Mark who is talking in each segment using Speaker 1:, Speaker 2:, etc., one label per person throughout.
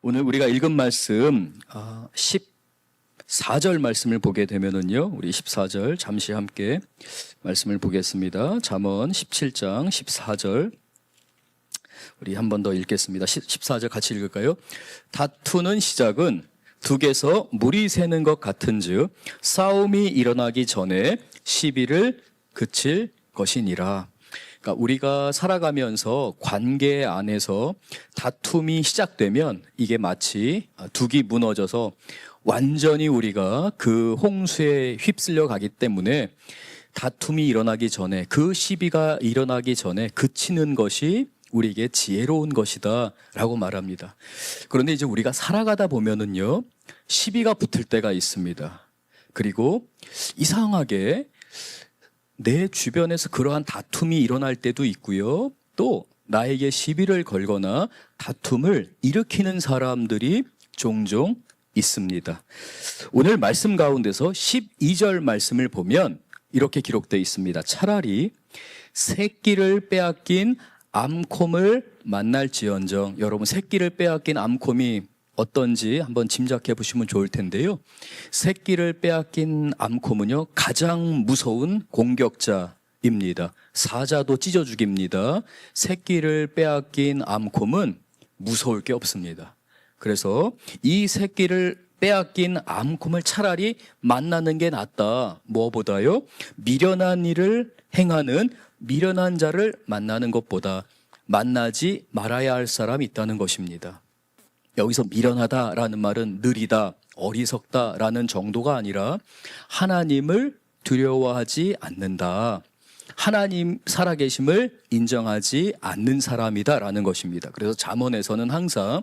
Speaker 1: 오늘 우리가 읽은 말씀 14절 말씀을 보게 되면은요, 우리 14절 잠시 함께 말씀을 보겠습니다. 잠언 17장 14절 우리 한 번 더 읽겠습니다. 14절 같이 읽을까요? 다투는 시작은 둑에서 물이 새는 것 같은즉 싸움이 일어나기 전에 시비를 그칠 것이니라. 그러니까 우리가 살아가면서 관계 안에서 다툼이 시작되면 이게 마치 둑이 무너져서 완전히 우리가 그 홍수에 휩쓸려 가기 때문에 다툼이 일어나기 전에, 그 시비가 일어나기 전에 그치는 것이 우리에게 지혜로운 것이다 라고 말합니다. 그런데 이제 우리가 살아가다 보면은요, 시비가 붙을 때가 있습니다. 그리고 이상하게 내 주변에서 그러한 다툼이 일어날 때도 있고요, 또 나에게 시비를 걸거나 다툼을 일으키는 사람들이 종종 있습니다. 오늘 말씀 가운데서 12절 말씀을 보면 이렇게 기록되어 있습니다. 차라리 새끼를 빼앗긴 암콤을 만날지언정. 여러분, 새끼를 빼앗긴 암콤이 어떤지 한번 짐작해 보시면 좋을 텐데요. 새끼를 빼앗긴 암콤은요, 가장 무서운 공격자입니다. 사자도 찢어 죽입니다. 새끼를 빼앗긴 암콤은 무서울 게 없습니다. 그래서 이 새끼를 빼앗긴 암콤을 차라리 만나는 게 낫다. 무엇보다요? 미련한 일을 행하는 미련한 자를 만나는 것보다 만나지 말아야 할 사람이 있다는 것입니다. 여기서 미련하다라는 말은 느리다, 어리석다라는 정도가 아니라 하나님을 두려워하지 않는다, 하나님 살아계심을 인정하지 않는 사람이다라는 것입니다. 그래서 잠언에서는 항상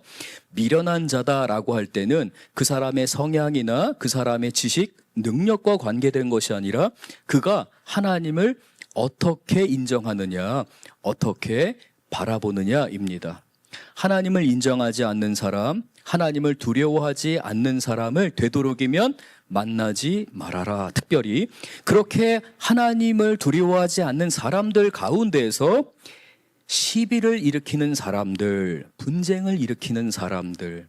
Speaker 1: 미련한 자다라고 할 때는 그 사람의 성향이나 그 사람의 지식, 능력과 관계된 것이 아니라 그가 하나님을 어떻게 인정하느냐, 어떻게 바라보느냐입니다. 하나님을 인정하지 않는 사람, 하나님을 두려워하지 않는 사람을 되도록이면 만나지 말아라. 특별히 그렇게 하나님을 두려워하지 않는 사람들 가운데에서 시비를 일으키는 사람들, 분쟁을 일으키는 사람들,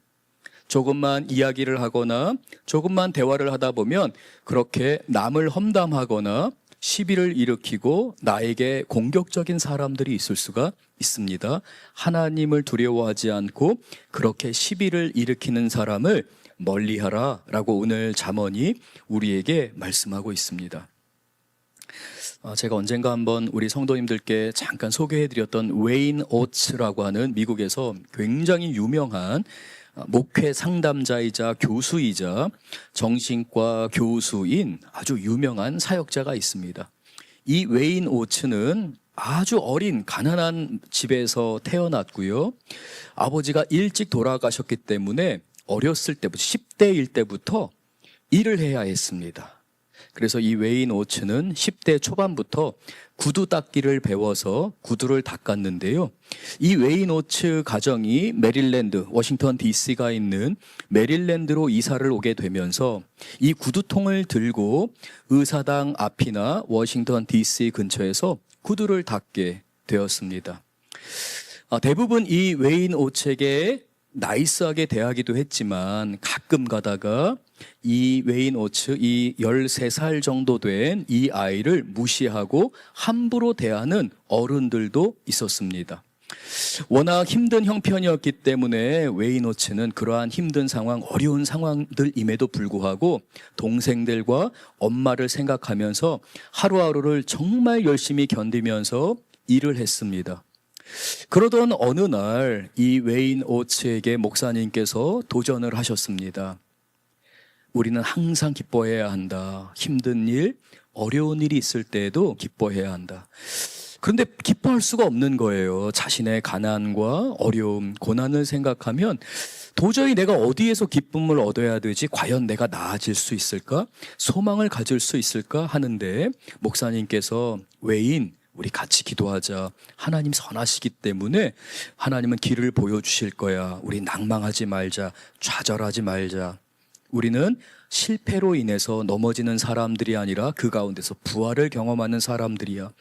Speaker 1: 조금만 이야기를 하거나 조금만 대화를 하다 보면 그렇게 남을 험담하거나 시비를 일으키고 나에게 공격적인 사람들이 있을 수가 있습니다. 하나님을 두려워하지 않고 그렇게 시비를 일으키는 사람을 멀리하라 라고 오늘 잠언이 우리에게 말씀하고 있습니다. 제가 언젠가 한번 우리 성도님들께 잠깐 소개해드렸던 웨인 오츠라고 하는 미국에서 굉장히 유명한 목회 상담자이자 교수이자 정신과 교수인 아주 유명한 사역자가 있습니다. 이 웨인 오츠는 아주 어린 가난한 집에서 태어났고요, 아버지가 일찍 돌아가셨기 때문에 어렸을 때부터 10대일 때부터 일을 해야 했습니다. 그래서 이 웨인 오츠는 10대 초반부터 구두 닦기를 배워서 구두를 닦았는데요, 이 웨인 오츠 가정이 메릴랜드, 워싱턴 DC가 있는 메릴랜드로 이사를 오게 되면서 이 구두통을 들고 의사당 앞이나 워싱턴 DC 근처에서 구두를 닦게 되었습니다. 대부분 이 웨인 오츠에게 나이스하게 대하기도 했지만 가끔 가다가 이 웨인 오츠, 이 13살 정도 된 이 아이를 무시하고 함부로 대하는 어른들도 있었습니다. 워낙 힘든 형편이었기 때문에 웨인 오츠는 그러한 힘든 상황, 어려운 상황들임에도 불구하고 동생들과 엄마를 생각하면서 하루하루를 정말 열심히 견디면서 일을 했습니다. 그러던 어느 날 이 웨인 오츠에게 목사님께서 도전을 하셨습니다. 우리는 항상 기뻐해야 한다. 힘든 일, 어려운 일이 있을 때에도 기뻐해야 한다. 그런데 기뻐할 수가 없는 거예요. 자신의 가난과 어려움, 고난을 생각하면 도저히 내가 어디에서 기쁨을 얻어야 되지? 과연 내가 나아질 수 있을까? 소망을 가질 수 있을까? 하는데 목사님께서 웨인, 우리 같이 기도하자. 하나님 선하시기 때문에 하나님은 길을 보여주실 거야. 우리 낭망하지 말자. 좌절하지 말자. 우리는 실패로 인해서 넘어지는 사람들이 아니라 그 가운데서 부활을 경험하는 사람들이야.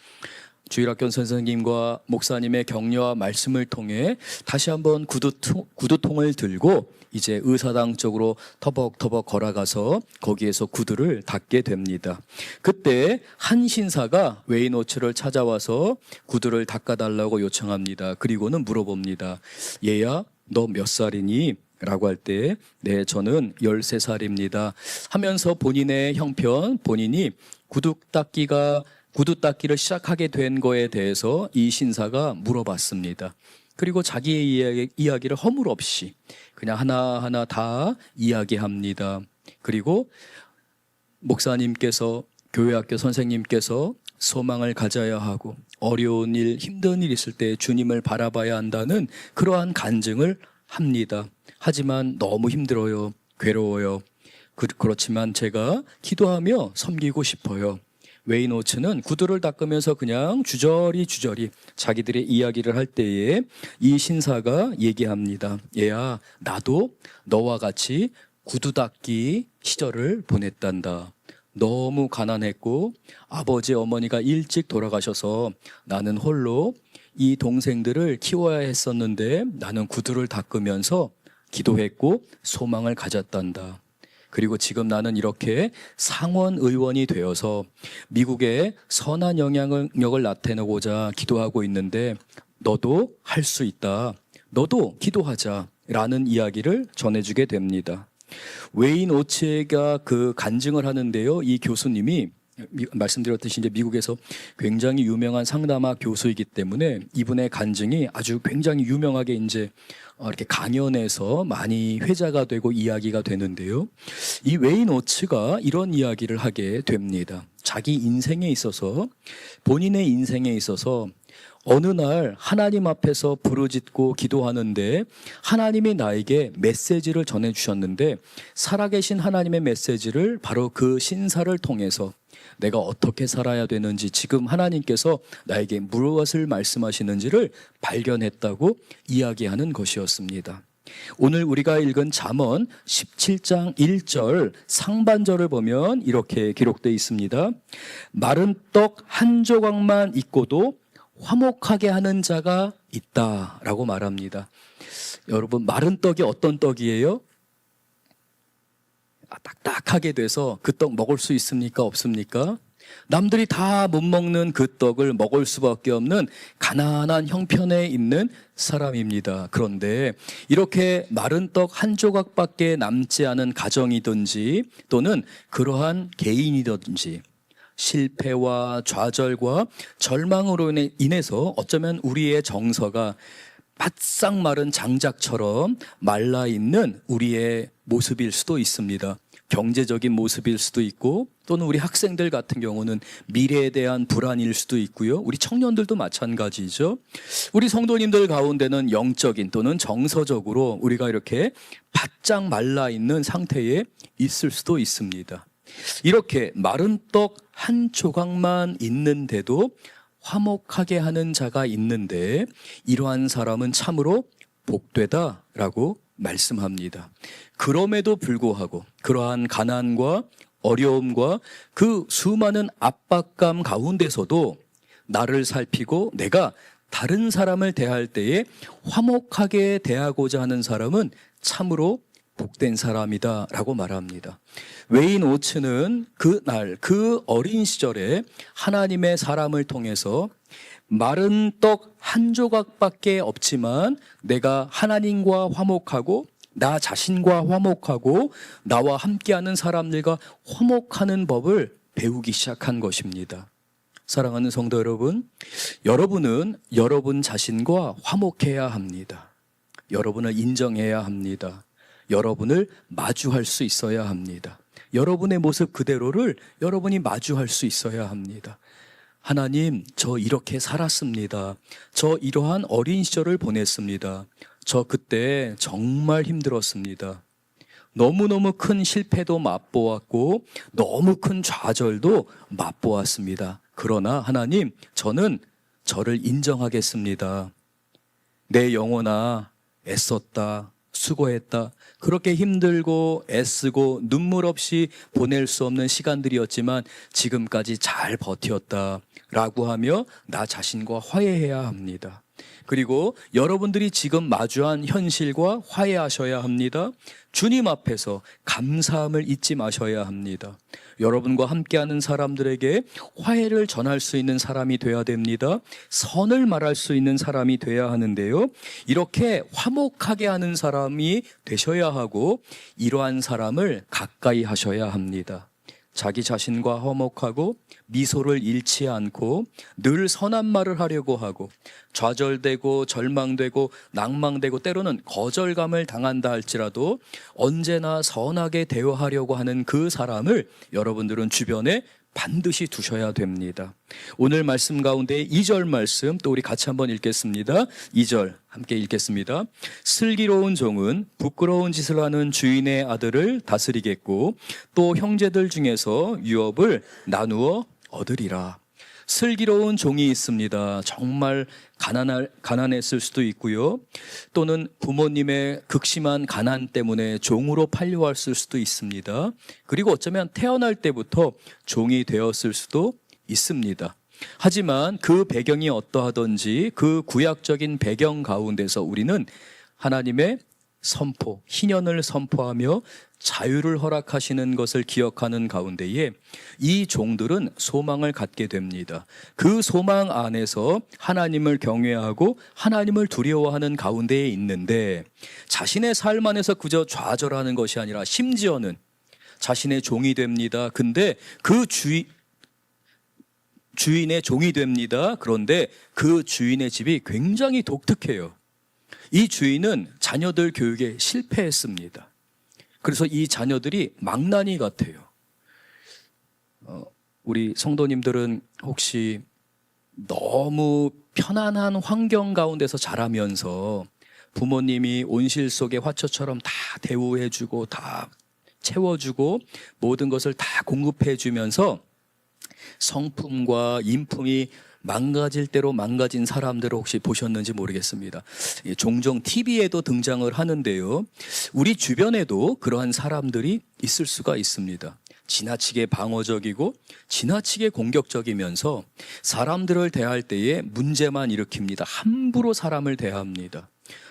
Speaker 1: 주일학교 선생님과 목사님의 격려와 말씀을 통해 다시 한번 구두통을 들고 이제 의사당 쪽으로 터벅터벅 걸어가서 거기에서 구두를 닦게 됩니다. 그때 한 신사가 웨이노츠를 찾아와서 구두를 닦아달라고 요청합니다. 그리고는 물어봅니다. 얘야, 너 몇 살이니? 라고 할 때, 네, 저는 13살입니다. 하면서 본인의 형편, 본인이 구두 닦기를 시작하게 된 거에 대해서 이 신사가 물어봤습니다. 그리고 자기의 이야기를 허물없이 그냥 하나하나 다 이야기합니다. 그리고 목사님께서, 교회학교 선생님께서 소망을 가져야 하고 어려운 일, 힘든 일 있을 때 주님을 바라봐야 한다는 그러한 간증을 합니다. 하지만 너무 힘들어요. 괴로워요. 그렇지만 제가 기도하며 섬기고 싶어요. 웨이노츠는 구두를 닦으면서 그냥 주저리 자기들의 이야기를 할 때에 이 신사가 얘기합니다. 얘야, 나도 너와 같이 구두 닦기 시절을 보냈단다. 너무 가난했고 아버지 어머니가 일찍 돌아가셔서 나는 홀로 이 동생들을 키워야 했었는데 나는 구두를 닦으면서 기도했고 소망을 가졌단다. 그리고 지금 나는 이렇게 상원 의원이 되어서 미국에 선한 영향력을 나타내고자 기도하고 있는데 너도 할 수 있다. 너도 기도하자. 라는 이야기를 전해주게 됩니다. 웨이노츠가 그 간증을 하는데요. 이 교수님이 말씀드렸듯이 이제 미국에서 굉장히 유명한 상담학 교수이기 때문에 이분의 간증이 아주 굉장히 유명하게 이제 이렇게 강연에서 많이 회자가 되고 이야기가 되는데요. 이 웨이노츠가 이런 이야기를 하게 됩니다. 자기 인생에 있어서, 본인의 인생에 있어서 어느 날 하나님 앞에서 부르짖고 기도하는데 하나님이 나에게 메시지를 전해주셨는데 살아계신 하나님의 메시지를 바로 그 신사를 통해서 내가 어떻게 살아야 되는지, 지금 하나님께서 나에게 무엇을 말씀하시는지를 발견했다고 이야기하는 것이었습니다. 오늘 우리가 읽은 잠언 17장 1절 상반절을 보면 이렇게 기록되어 있습니다. 마른 떡 한 조각만 있고도 화목하게 하는 자가 있다라고 말합니다. 여러분, 마른 떡이 어떤 떡이에요? 딱딱하게 돼서 그 떡 먹을 수 있습니까? 없습니까? 남들이 다 못 먹는 그 떡을 먹을 수밖에 없는 가난한 형편에 있는 사람입니다. 그런데 이렇게 마른 떡 한 조각밖에 남지 않은 가정이든지 또는 그러한 개인이든지 실패와 좌절과 절망으로 인해서 어쩌면 우리의 정서가 바싹 마른 장작처럼 말라있는 우리의 모습일 수도 있습니다. 경제적인 모습일 수도 있고 또는 우리 학생들 같은 경우는 미래에 대한 불안일 수도 있고요. 우리 청년들도 마찬가지죠. 우리 성도님들 가운데는 영적인 또는 정서적으로 우리가 이렇게 바짝 말라있는 상태에 있을 수도 있습니다. 이렇게 마른 떡 한 조각만 있는데도 화목하게 하는 자가 있는데 이러한 사람은 참으로 복되다라고 말씀합니다. 그럼에도 불구하고 그러한 가난과 어려움과 그 수많은 압박감 가운데서도 나를 살피고 내가 다른 사람을 대할 때에 화목하게 대하고자 하는 사람은 참으로 복된 사람이다 라고 말합니다. 웨이노츠는 그날 그 어린 시절에 하나님의 사람을 통해서 마른 떡 한 조각밖에 없지만 내가 하나님과 화목하고 나 자신과 화목하고 나와 함께하는 사람들과 화목하는 법을 배우기 시작한 것입니다. 사랑하는 성도 여러분, 여러분은 여러분 자신과 화목해야 합니다. 여러분을 인정해야 합니다. 여러분을 마주할 수 있어야 합니다. 여러분의 모습 그대로를 여러분이 마주할 수 있어야 합니다. 하나님, 저 이렇게 살았습니다. 저 이러한 어린 시절을 보냈습니다. 저 그때 정말 힘들었습니다. 너무너무 큰 실패도 맛보았고 너무 큰 좌절도 맛보았습니다. 그러나 하나님, 저는 저를 인정하겠습니다. 내 영혼아, 애썼다, 수고했다. 그렇게 힘들고 애쓰고 눈물 없이 보낼 수 없는 시간들이었지만 지금까지 잘 버텼다 라고 하며 나 자신과 화해해야 합니다. 그리고 여러분들이 지금 마주한 현실과 화해하셔야 합니다. 주님 앞에서 감사함을 잊지 마셔야 합니다. 여러분과 함께하는 사람들에게 화해를 전할 수 있는 사람이 되어야 됩니다. 선을 말할 수 있는 사람이 되어야 하는데요. 이렇게 화목하게 하는 사람이 되셔야 하고 이러한 사람을 가까이 하셔야 합니다. 자기 자신과 화목하고 미소를 잃지 않고 늘 선한 말을 하려고 하고 좌절되고 절망되고 낭망되고 때로는 거절감을 당한다 할지라도 언제나 선하게 대화하려고 하는 그 사람을 여러분들은 주변에 반드시 두셔야 됩니다. 오늘 말씀 가운데 2절 말씀 또 우리 같이 한번 읽겠습니다. 2절 함께 읽겠습니다. 슬기로운 종은 부끄러운 짓을 하는 주인의 아들을 다스리겠고 또 형제들 중에서 유업을 나누어 얻으리라. 슬기로운 종이 있습니다. 정말 가난했을 수도 있고요. 또는 부모님의 극심한 가난 때문에 종으로 팔려왔을 수도 있습니다. 그리고 어쩌면 태어날 때부터 종이 되었을 수도 있습니다. 하지만 그 배경이 어떠하든지 그 구약적인 배경 가운데서 우리는 하나님의 선포, 희년을 선포하며 자유를 허락하시는 것을 기억하는 가운데에 이 종들은 소망을 갖게 됩니다. 그 소망 안에서 하나님을 경외하고 하나님을 두려워하는 가운데에 있는데 자신의 삶 안에서 그저 좌절하는 것이 아니라 심지어는 자신의 종이 됩니다. 근데 그 주인의 종이 됩니다. 그런데 그 주인의 집이 굉장히 독특해요. 이 주인은 자녀들 교육에 실패했습니다. 그래서 이 자녀들이 망나니 같아요. 우리 성도님들은 혹시 너무 편안한 환경 가운데서 자라면서 부모님이 온실 속의 화초처럼 다 대우해주고 다 채워주고 모든 것을 다 공급해주면서 성품과 인품이 망가질 대로 망가진 사람들을 혹시 보셨는지 모르겠습니다. 종종 TV에도 등장을 하는데요. 우리 주변에도 그러한 사람들이 있을 수가 있습니다. 지나치게 방어적이고 지나치게 공격적이면서 사람들을 대할 때에 문제만 일으킵니다. 함부로 사람을 대합니다.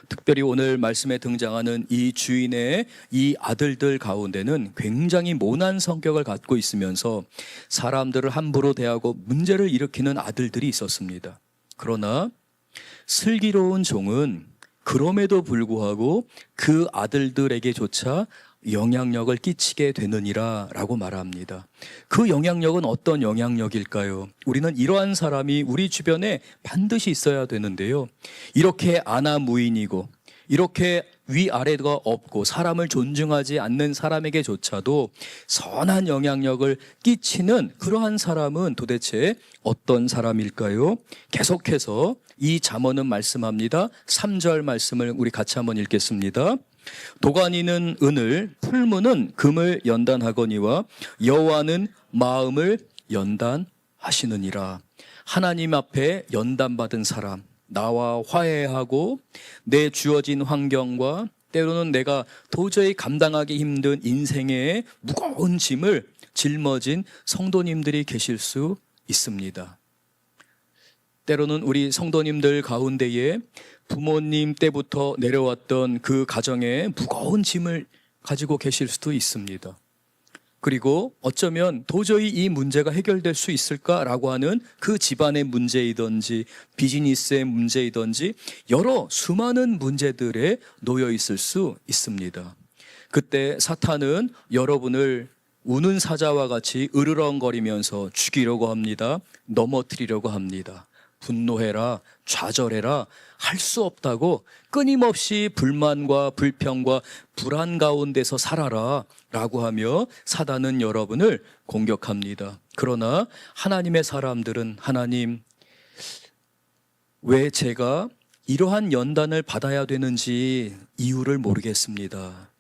Speaker 1: 특별히 오늘 말씀에 등장하는 이 주인의 이 아들들 가운데는 굉장히 모난 성격을 갖고 있으면서 사람들을 함부로 대하고 문제를 일으키는 아들들이 있었습니다. 그러나 슬기로운 종은 그럼에도 불구하고 그 아들들에게조차 영향력을 끼치게 되느니라 라고 말합니다. 그 영향력은 어떤 영향력일까요? 우리는 이러한 사람이 우리 주변에 반드시 있어야 되는데요. 이렇게 아나무인이고 이렇게 위아래가 없고 사람을 존중하지 않는 사람에게조차도 선한 영향력을 끼치는 그러한 사람은 도대체 어떤 사람일까요? 계속해서 이 잠언은 말씀합니다. 3절 말씀을 우리 같이 한번 읽겠습니다. 도가니는 은을, 풀무는 금을 연단하거니와 여호와는 마음을 연단하시느니라. 하나님 앞에 연단받은 사람, 나와 화해하고 내 주어진 환경과 때로는 내가 도저히 감당하기 힘든 인생의 무거운 짐을 짊어진 성도님들이 계실 수 있습니다. 때로는 우리 성도님들 가운데에 부모님 때부터 내려왔던 그 가정에 무거운 짐을 가지고 계실 수도 있습니다. 그리고 어쩌면 도저히 이 문제가 해결될 수 있을까라고 하는 그 집안의 문제이든지 비즈니스의 문제이든지 여러 수많은 문제들에 놓여 있을 수 있습니다. 그때 사탄은 여러분을 우는 사자와 같이 으르렁거리면서 죽이려고 합니다. 넘어뜨리려고 합니다. 분노해라, 좌절해라, 할 수 없다고 끊임없이 불만과 불평과 불안 가운데서 살아라 라고 하며 사단은 여러분을 공격합니다. 그러나 하나님의 사람들은 하나님, 왜 제가 이러한 연단을 받아야 되는지 이유를 모르겠습니다.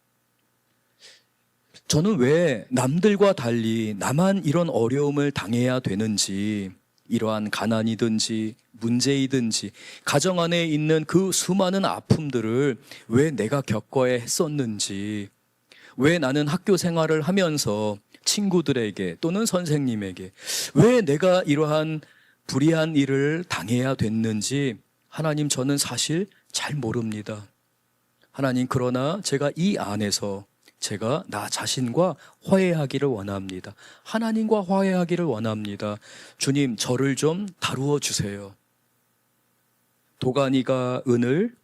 Speaker 1: 저는 왜 남들과 달리 나만 이런 어려움을 당해야 되는지 이러한 가난이든지 문제이든지 가정 안에 있는 그 수많은 아픔들을 왜 내가 겪어야 했었는지, 왜 나는 학교 생활을 하면서 친구들에게 또는 선생님에게 왜 내가 이러한 불의한 일을 당해야 됐는지 하나님, 저는 사실 잘 모릅니다. 하나님, 그러나 제가 이 안에서 제가 나 자신과 화해하기를 원합니다. 하나님과 화해하기를 원합니다. 주님, 저를 좀 다루어 주세요. 도가니가 은을,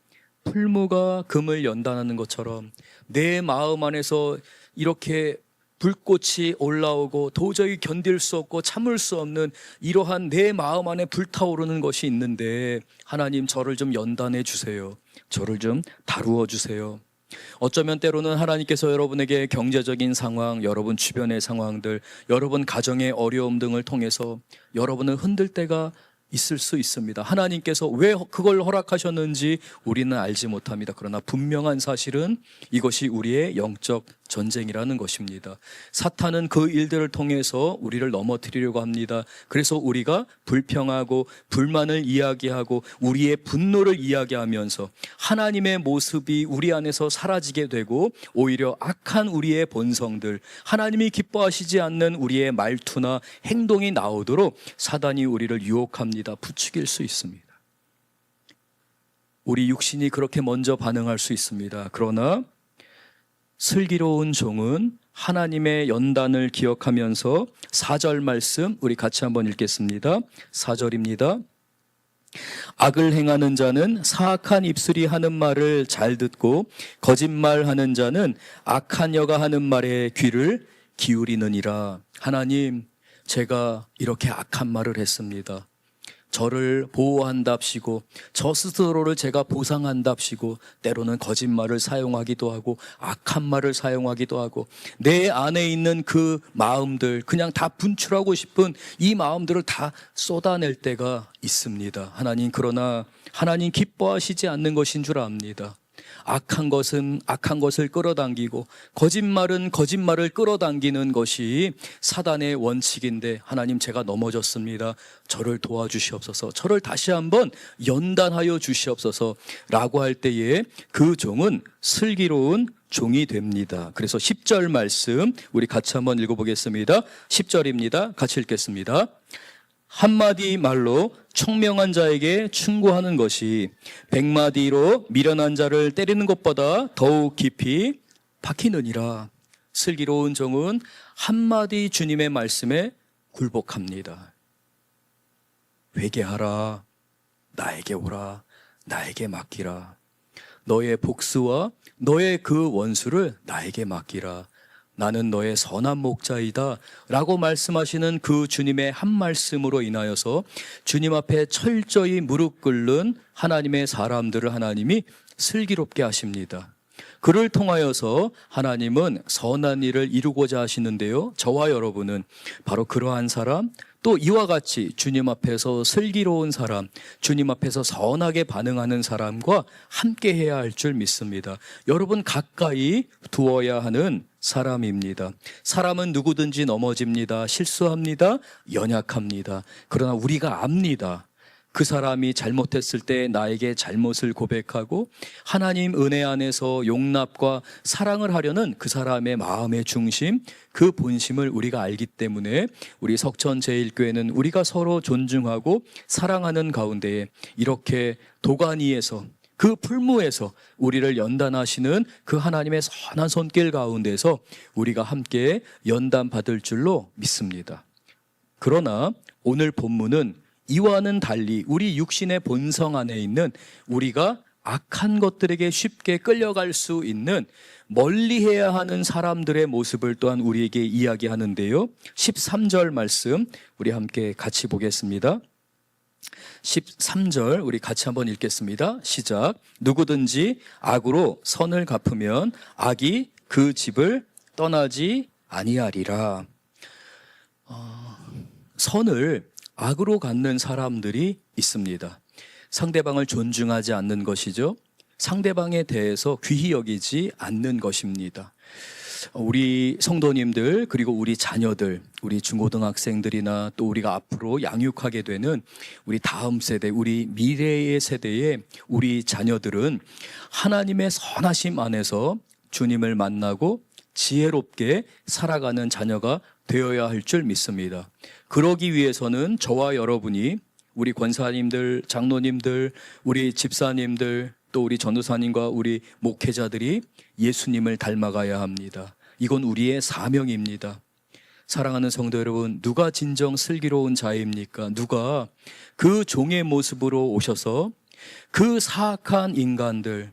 Speaker 1: 풀무가 금을 연단하는 것처럼 내 마음 안에서 이렇게 불꽃이 올라오고 도저히 견딜 수 없고 참을 수 없는 이러한 내 마음 안에 불타오르는 것이 있는데, 하나님, 저를 좀 연단해 주세요. 저를 좀 다루어 주세요. 어쩌면 때로는 하나님께서 여러분에게 경제적인 상황, 여러분 주변의 상황들, 여러분 가정의 어려움 등을 통해서 여러분을 흔들 때가 있을 수 있습니다. 하나님께서 왜 그걸 허락하셨는지 우리는 알지 못합니다. 그러나 분명한 사실은 이것이 우리의 영적 전쟁이라는 것입니다. 사탄은 그 일들을 통해서 우리를 넘어뜨리려고 합니다. 그래서 우리가 불평하고 불만을 이야기하고 우리의 분노를 이야기하면서 하나님의 모습이 우리 안에서 사라지게 되고, 오히려 악한 우리의 본성들, 하나님이 기뻐하시지 않는 우리의 말투나 행동이 나오도록 사단이 우리를 유혹합니다. 부추길 수 있습니다. 우리 육신이 그렇게 먼저 반응할 수 있습니다. 그러나 슬기로운 종은 하나님의 연단을 기억하면서 4절 말씀 우리 같이 한번 읽겠습니다. 4절입니다. 악을 행하는 자는 사악한 입술이 하는 말을 잘 듣고 거짓말하는 자는 악한 여가 하는 말에 귀를 기울이느니라. 하나님, 제가 이렇게 악한 말을 했습니다. 저를 보호한답시고 저 스스로를 제가 보상한답시고 때로는 거짓말을 사용하기도 하고 악한 말을 사용하기도 하고 내 안에 있는 그 마음들, 그냥 다 분출하고 싶은 이 마음들을 다 쏟아낼 때가 있습니다. 하나님, 그러나 하나님 기뻐하시지 않는 것인 줄 압니다. 악한 것은 악한 것을 끌어당기고 거짓말은 거짓말을 끌어당기는 것이 사단의 원칙인데, 하나님, 제가 넘어졌습니다. 저를 도와주시옵소서. 저를 다시 한번 연단하여 주시옵소서 라고 할 때에 그 종은 슬기로운 종이 됩니다. 그래서 10절 말씀 우리 같이 한번 읽어보겠습니다. 10절입니다. 같이 읽겠습니다. 한마디 말로 총명한 자에게 충고하는 것이 100마디로 미련한 자를 때리는 것보다 더욱 깊이 박히느니라. 슬기로운 종은 한마디 주님의 말씀에 굴복합니다. 회개하라, 나에게 오라, 나에게 맡기라. 너의 복수와 너의 그 원수를 나에게 맡기라. 나는 너의 선한 목자이다 라고 말씀하시는 그 주님의 한 말씀으로 인하여서 주님 앞에 철저히 무릎 꿇는 하나님의 사람들을 하나님이 슬기롭게 하십니다. 그를 통하여서 하나님은 선한 일을 이루고자 하시는데요, 저와 여러분은 바로 그러한 사람, 또 이와 같이 주님 앞에서 슬기로운 사람, 주님 앞에서 선하게 반응하는 사람과 함께 해야 할 줄 믿습니다. 여러분, 가까이 두어야 하는 사람입니다. 사람은 누구든지 넘어집니다. 실수합니다. 연약합니다. 그러나 우리가 압니다. 그 사람이 잘못했을 때 나에게 잘못을 고백하고 하나님 은혜 안에서 용납과 사랑을 하려는 그 사람의 마음의 중심, 그 본심을 우리가 알기 때문에 우리 석천제일교회는 우리가 서로 존중하고 사랑하는 가운데에 이렇게 도가니에서, 그 풀무에서 우리를 연단하시는 그 하나님의 선한 손길 가운데서 우리가 함께 연단받을 줄로 믿습니다. 그러나 오늘 본문은 이와는 달리 우리 육신의 본성 안에 있는 우리가 악한 것들에게 쉽게 끌려갈 수 있는 멀리해야 하는 사람들의 모습을 또한 우리에게 이야기하는데요, 13절 말씀 우리 함께 같이 보겠습니다. 13절 우리 같이 한번 읽겠습니다. 시작. 누구든지 악으로 선을 갚으면 악이 그 집을 떠나지 아니하리라. 선을 악으로 갚는 사람들이 있습니다. 상대방을 존중하지 않는 것이죠. 상대방에 대해서 귀히 여기지 않는 것입니다. 우리 성도님들 그리고 우리 자녀들, 우리 중고등학생들이나 또 우리가 앞으로 양육하게 되는 우리 다음 세대, 우리 미래의 세대의 우리 자녀들은 하나님의 선하심 안에서 주님을 만나고 지혜롭게 살아가는 자녀가 되어야 할 줄 믿습니다. 그러기 위해서는 저와 여러분이 우리 권사님들, 장로님들, 우리 집사님들, 또 우리 전도사님과 우리 목회자들이 예수님을 닮아가야 합니다. 이건 우리의 사명입니다. 사랑하는 성도 여러분, 누가 진정 슬기로운 자입니까? 누가 그 종의 모습으로 오셔서 그 사악한 인간들,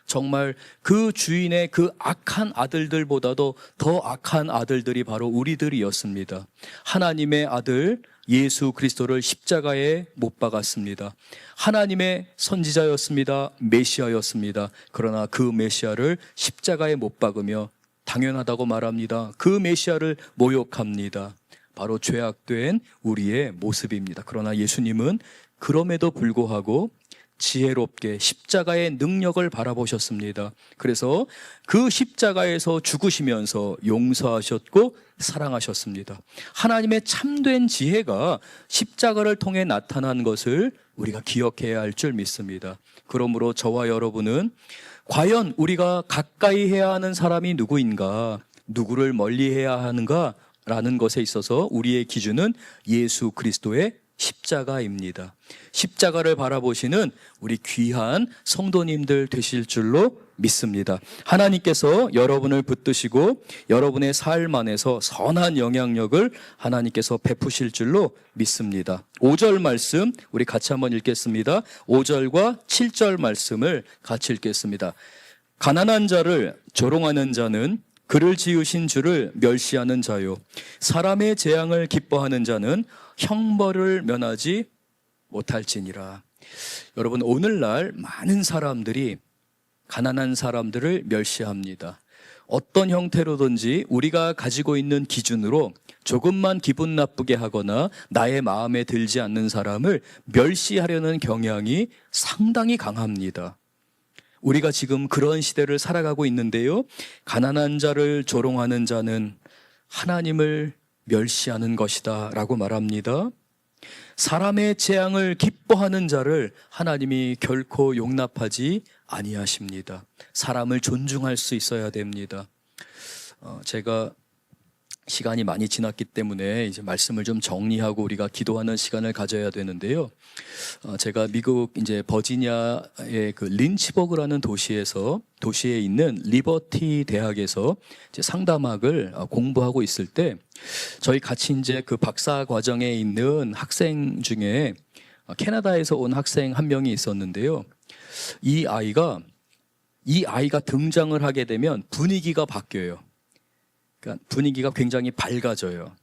Speaker 1: 정말 그 주인의 그 악한 아들들보다도 더 악한 아들들이 바로 우리들이었습니다. 하나님의 아들 예수 그리스도를 십자가에 못 박았습니다. 하나님의 선지자였습니다. 메시아였습니다. 그러나 그 메시아를 십자가에 못 박으며 당연하다고 말합니다. 그 메시아를 모욕합니다. 바로 죄악된 우리의 모습입니다. 그러나 예수님은 그럼에도 불구하고 지혜롭게 십자가의 능력을 바라보셨습니다. 그래서 그 십자가에서 죽으시면서 용서하셨고 사랑하셨습니다. 하나님의 참된 지혜가 십자가를 통해 나타난 것을 우리가 기억해야 할 줄 믿습니다. 그러므로 저와 여러분은 과연 우리가 가까이 해야 하는 사람이 누구인가, 누구를 멀리 해야 하는가 라는 것에 있어서 우리의 기준은 예수 그리스도의 십자가입니다. 십자가를 바라보시는 우리 귀한 성도님들 되실 줄로 믿습니다. 하나님께서 여러분을 붙드시고 여러분의 삶 안에서 선한 영향력을 하나님께서 베푸실 줄로 믿습니다. 5절 말씀 우리 같이 한번 읽겠습니다. 5절과 7절 말씀을 같이 읽겠습니다. 가난한 자를 조롱하는 자는 그를 지으신 주를 멸시하는 자요, 사람의 재앙을 기뻐하는 자는 형벌을 면하지 못할지니라. 여러분, 오늘날 많은 사람들이 가난한 사람들을 멸시합니다. 어떤 형태로든지 우리가 가지고 있는 기준으로 조금만 기분 나쁘게 하거나 나의 마음에 들지 않는 사람을 멸시하려는 경향이 상당히 강합니다. 우리가 지금 그런 시대를 살아가고 있는데요, 가난한 자를 조롱하는 자는 하나님을 멸시하는 것이다 라고 말합니다. 사람의 재앙을 기뻐하는 자를 하나님이 결코 용납하지 아니하십니다. 사람을 존중할 수 있어야 됩니다. 제가 시간이 많이 지났기 때문에 이제 말씀을 좀 정리하고 우리가 기도하는 시간을 가져야 되는데요. 제가 미국 이제 버지니아의 그 린치버그라는 도시에 있는 리버티 대학에서 이제 상담학을 공부하고 있을 때 저희 같이 이제 그 박사 과정에 있는 학생 중에 캐나다에서 온 학생 한 명이 있었는데요. 이 아이가 등장을 하게 되면 분위기가 바뀌어요. 그러니까 분위기가 굉장히 밝아져요.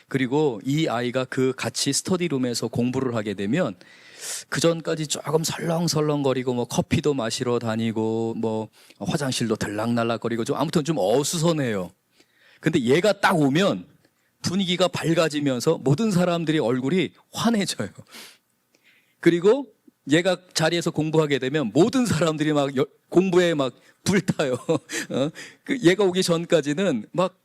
Speaker 1: 그리고 이 아이가 그 같이 스터디룸에서 공부를 하게 되면 그 전까지 조금 설렁설렁거리고 뭐 커피도 마시러 다니고 뭐 화장실도 들락날락거리고 좀 아무튼 좀 어수선해요. 근데 얘가 딱 오면 분위기가 밝아지면서 모든 사람들이 얼굴이 환해져요. 그리고 얘가 자리에서 공부하게 되면 모든 사람들이 막 공부에 막 불타요. 얘가 오기 전까지는 막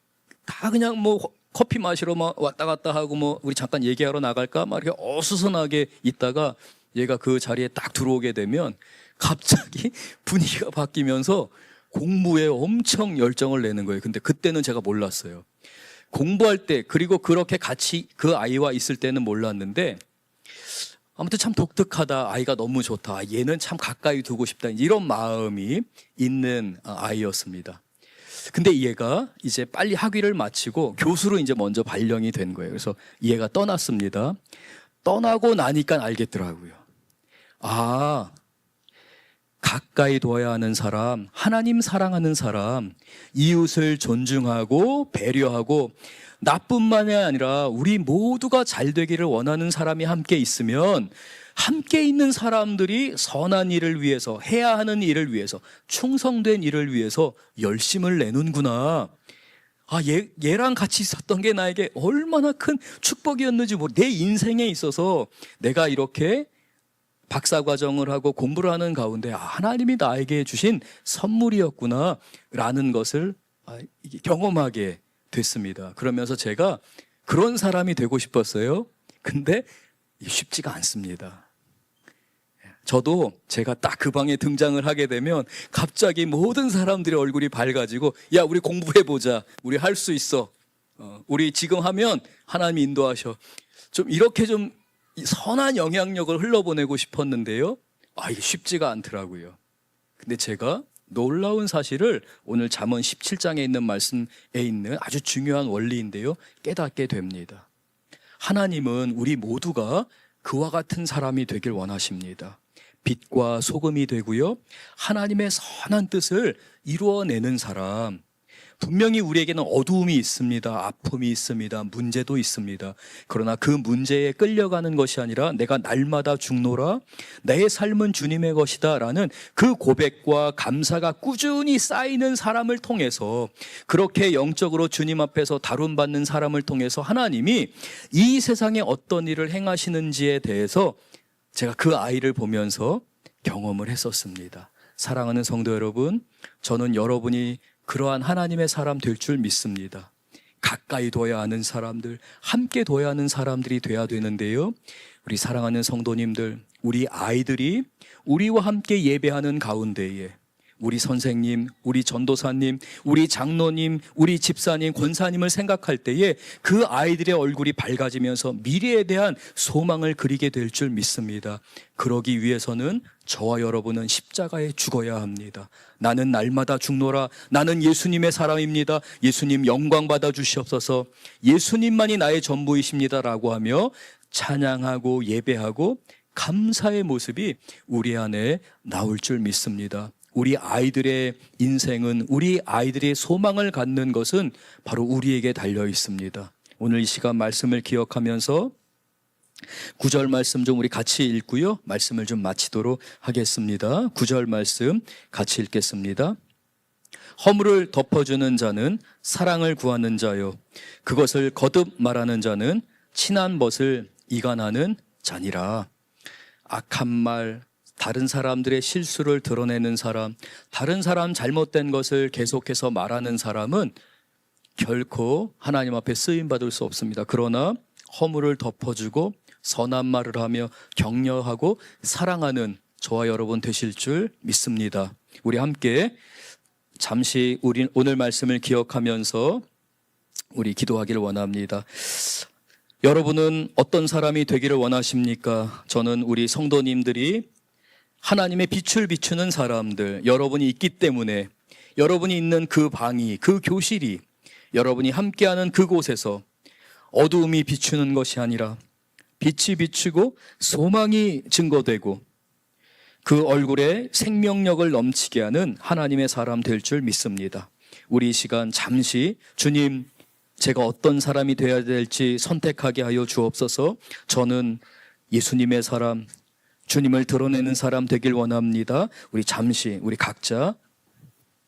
Speaker 1: 다 그냥 뭐 커피 마시러 막 왔다 갔다 하고 뭐 우리 잠깐 얘기하러 나갈까 막 이렇게 어수선하게 있다가 얘가 그 자리에 딱 들어오게 되면 갑자기 분위기가 바뀌면서 공부에 엄청 열정을 내는 거예요. 근데 그때는 제가 몰랐어요. 공부할 때 그리고 그렇게 같이 그 아이와 있을 때는 몰랐는데 아무튼 참 독특하다, 아이가 너무 좋다, 얘는 참 가까이 두고 싶다, 이런 마음이 있는 아이였습니다. 근데 얘가 이제 빨리 학위를 마치고 교수로 이제 먼저 발령이 된 거예요. 그래서 얘가 떠났습니다. 떠나고 나니까 알겠더라고요. 아, 가까이 둬야 하는 사람, 하나님 사랑하는 사람, 이웃을 존중하고 배려하고 나뿐만이 아니라 우리 모두가 잘 되기를 원하는 사람이 함께 있으면 함께 있는 사람들이 선한 일을 위해서, 해야 하는 일을 위해서, 충성된 일을 위해서 열심을 내는구나. 아, 얘랑 같이 있었던 게 나에게 얼마나 큰 축복이었는지 내 인생에 있어서 내가 이렇게 박사과정을 하고 공부를 하는 가운데 하나님이 나에게 주신 선물이었구나 라는 것을 이게 경험하게 됐습니다. 그러면서 제가 그런 사람이 되고 싶었어요. 근데 쉽지가 않습니다. 저도 제가 딱 그 방에 등장을 하게 되면 갑자기 모든 사람들의 얼굴이 밝아지고, 야, 우리 공부해보자. 우리 할 수 있어. 우리 지금 하면 하나님이 인도하셔. 좀 이렇게 좀 선한 영향력을 흘러보내고 싶었는데요. 이게 쉽지가 않더라고요. 근데 제가 놀라운 사실을 오늘 잠언 17장에 있는 말씀에 있는 아주 중요한 원리인데요, 깨닫게 됩니다. 하나님은 우리 모두가 그와 같은 사람이 되길 원하십니다. 빛과 소금이 되고요, 하나님의 선한 뜻을 이루어내는 사람. 분명히 우리에게는 어두움이 있습니다. 아픔이 있습니다. 문제도 있습니다. 그러나 그 문제에 끌려가는 것이 아니라 내가 날마다 죽노라, 내 삶은 주님의 것이다 라는 그 고백과 감사가 꾸준히 쌓이는 사람을 통해서, 그렇게 영적으로 주님 앞에서 다룸받는 사람을 통해서 하나님이 이 세상에 어떤 일을 행하시는지에 대해서 제가 그 아이를 보면서 경험을 했었습니다. 사랑하는 성도 여러분, 저는 여러분이 그러한 하나님의 사람 될 줄 믿습니다. 가까이 둬야 하는 사람들, 함께 둬야 하는 사람들이 돼야 되는데요, 우리 사랑하는 성도님들, 우리 아이들이 우리와 함께 예배하는 가운데에 우리 선생님, 우리 전도사님, 우리 장로님, 우리 집사님, 권사님을 생각할 때에 그 아이들의 얼굴이 밝아지면서 미래에 대한 소망을 그리게 될 줄 믿습니다. 그러기 위해서는 저와 여러분은 십자가에 죽어야 합니다. 나는 날마다 죽노라. 나는 예수님의 사람입니다. 예수님 영광 받아 주시옵소서. 예수님만이 나의 전부이십니다 라고 하며 찬양하고 예배하고 감사의 모습이 우리 안에 나올 줄 믿습니다. 우리 아이들의 인생은, 우리 아이들의 소망을 갖는 것은 바로 우리에게 달려 있습니다. 오늘 이 시간 말씀을 기억하면서 9절 말씀 좀 우리 같이 읽고요, 말씀을 좀 마치도록 하겠습니다. 9절 말씀 같이 읽겠습니다. 허물을 덮어주는 자는 사랑을 구하는 자요, 그것을 거듭 말하는 자는 친한 벗을 이간하는 자니라. 악한 말, 다른 사람들의 실수를 드러내는 사람, 다른 사람 잘못된 것을 계속해서 말하는 사람은 결코 하나님 앞에 쓰임받을 수 없습니다. 그러나 허물을 덮어주고 선한 말을 하며 격려하고 사랑하는 저와 여러분 되실 줄 믿습니다. 우리 함께 잠시 오늘 말씀을 기억하면서 우리 기도하기를 원합니다. 여러분은 어떤 사람이 되기를 원하십니까? 저는 우리 성도님들이 하나님의 빛을 비추는 사람들, 여러분이 있기 때문에, 여러분이 있는 그 방이, 그 교실이, 여러분이 함께하는 그곳에서 어두움이 비추는 것이 아니라 빛이 비추고 소망이 증거되고 그 얼굴에 생명력을 넘치게 하는 하나님의 사람 될 줄 믿습니다. 우리 이 시간 잠시 주님, 제가 어떤 사람이 되어야 될지 선택하게 하여 주옵소서. 저는 예수님의 사람, 주님을 드러내는 사람 되길 원합니다. 우리 잠시 우리 각자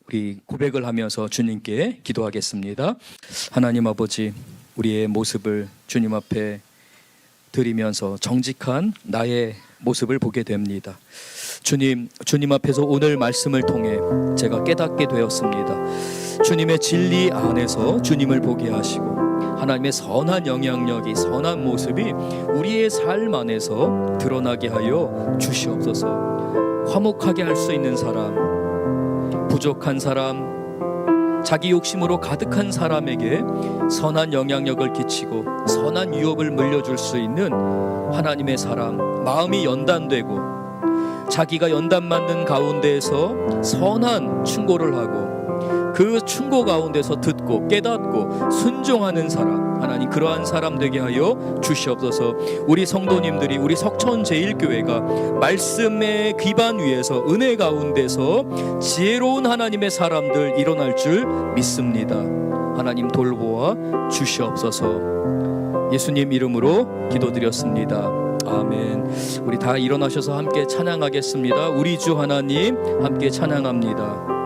Speaker 1: 우리 고백을 하면서 주님께 기도하겠습니다. 하나님 아버지, 우리의 모습을 주님 앞에 드리면서 정직한 나의 모습을 보게 됩니다. 주님 앞에서 오늘 말씀을 통해 제가 깨닫게 되었습니다. 주님의 진리 안에서 주님을 보게 하시고 하나님의 선한 영향력이, 선한 모습이 우리의 삶 안에서 드러나게 하여 주시옵소서. 화목하게 할 수 있는 사람, 부족한 사람, 자기 욕심으로 가득한 사람에게 선한 영향력을 끼치고 선한 유업을 물려줄 수 있는 하나님의 사람, 마음이 연단되고 자기가 연단 맞는 가운데에서 선한 충고를 하고 그 충고 가운데서 듣고 깨닫고 순종하는 사람, 하나님 그러한 사람 되게 하여 주시옵소서. 우리 성도님들이, 우리 석천제일교회가 말씀의 기반 위에서 은혜 가운데서 지혜로운 하나님의 사람들 일어날 줄 믿습니다. 하나님 돌보아 주시옵소서. 예수님 이름으로 기도드렸습니다. 아멘. 우리 다 일어나셔서 함께 찬양하겠습니다. 우리 주 하나님 함께 찬양합니다.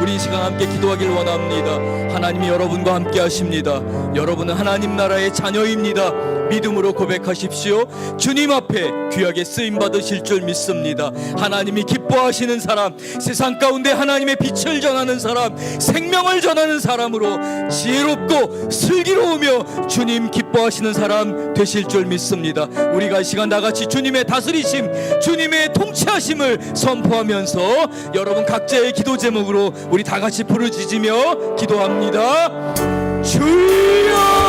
Speaker 1: 우리 이 시간 함께 기도하길 원합니다. 하나님이 여러분과 함께 하십니다. 여러분은 하나님 나라의 자녀입니다. 믿음으로 고백하십시오. 주님 앞에 귀하게 쓰임 받으실 줄 믿습니다. 하나님이 기뻐하시는 사람, 세상 가운데 하나님의 빛을 전하는 사람, 생명을 전하는 사람으로 지혜롭고 슬기로우며 주님 기뻐하시는 사람 되실 줄 믿습니다. 우리가 이 시간 다같이 주님의 다스리심, 주님의 통치하심을 선포하면서 여러분 각자의 기도 제목으로 우리 다같이 부르짖으며 기도합니다. 주여!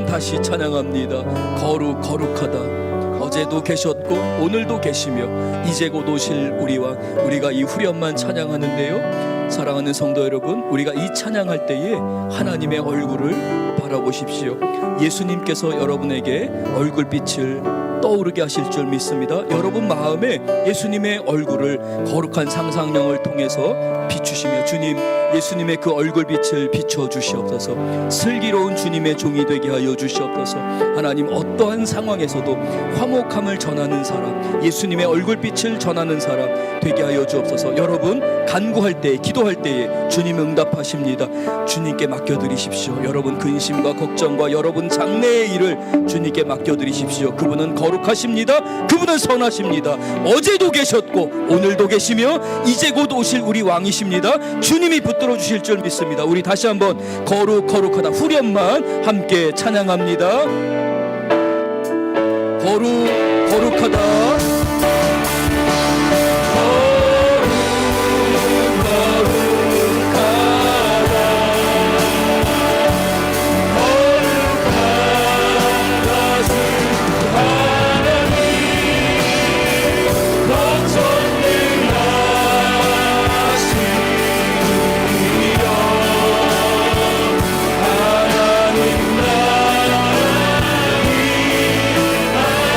Speaker 1: 다시 찬양합니다. 거룩하다. 어제도 계셨고 오늘도 계시며 이제 곧 오실 우리 왕, 우리가 이 후렴만 찬양하는데요, 사랑하는 성도 여러분, 우리가 이 찬양할 때에 하나님의 얼굴을 바라보십시오. 예수님께서 여러분에게 얼굴빛을 떠오르게 하실 줄 믿습니다. 여러분 마음에 예수님의 얼굴을 거룩한 상상력을 통해서 비추시며 주님, 예수님의 그 얼굴빛을 비춰 주시옵소서. 슬기로운 주님의 종이 되게 하여 주시옵소서. 하나님, 어떠한 상황에서도 화목함을 전하는 사람, 예수님의 얼굴빛을 전하는 사람 되게 하여 주옵소서. 여러분 간구할 때, 기도할 때에 주님 응답하십니다. 주님께 맡겨드리십시오. 여러분 근심과 걱정과 여러분 장래의 일을 주님께 맡겨드리십시오. 그분은 거룩하십니다. 그분은 선하십니다. 어제도 계셨고 오늘도 계시며 이제 곧 오실 우리 왕이십니다. 주님이 붙들어 주실 줄 믿습니다. 우리 다시 한번 거룩하다 후렴만 함께 찬양합니다. 거룩하다.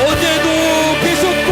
Speaker 1: 어제도 계셨고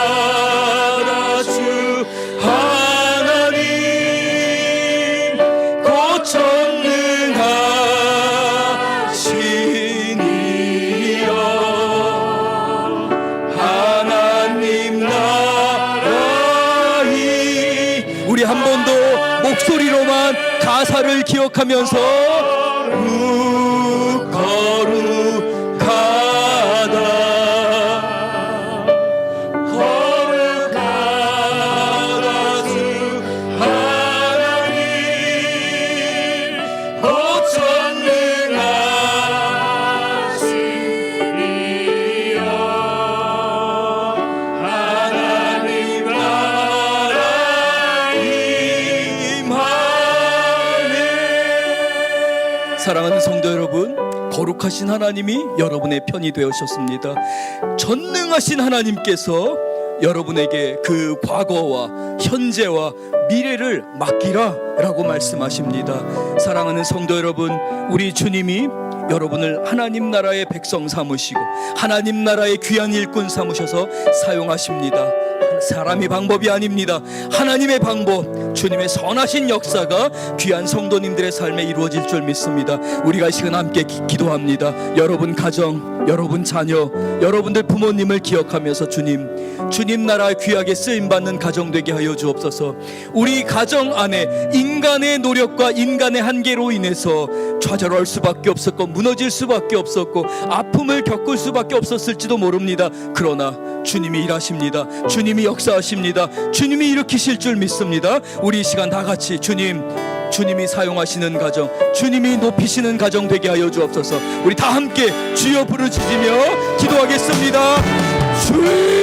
Speaker 1: 거룩하다 주 하나님 곧 전능하시니여 하나님 나라이. 우리 한 번 더 목소리로만 가사를 기억하면서 거룩하다 거룩하다 주 하나님 곧 전능하시니여 하나님 나라 임하네. 사랑하는 성도 여러분, 거룩하신 하나님이 여러분의 편이 되어주셨습니다. 전능하신 하나님께서 여러분에게 그 과거와 현재와 미래를 맡기라 라고 말씀하십니다. 사랑하는 성도 여러분, 우리 주님이 여러분을 하나님 나라의 백성 삼으시고 하나님 나라의 귀한 일꾼 삼으셔서 사용하십니다. 사람의 방법이 아닙니다. 하나님의 방법, 주님의 선하신 역사가 귀한 성도님들의 삶에 이루어질 줄 믿습니다. 우리가 이 시간 함께 기도합니다. 여러분 가정, 여러분 자녀, 여러분들 부모님을 기억하면서 주님 나라 귀하게 쓰임받는 가정 되게 하여 주옵소서. 우리 가정 안에 인간의 노력과 인간의 한계로 인해서 좌절할 수밖에 없었고 무너질 수밖에 없었고 아픔을 겪을 수밖에 없었을지도 모릅니다. 그러나 주님이 일하십니다. 주님이 역사하십니다. 주님이 일으키실 줄 믿습니다. 우리 이 시간 다 같이 주님이 사용하시는 가정, 주님이 높이시는 가정 되게 하여 주옵소서. 우리 다 함께 주여 부르짖으며 기도하겠습니다. 주여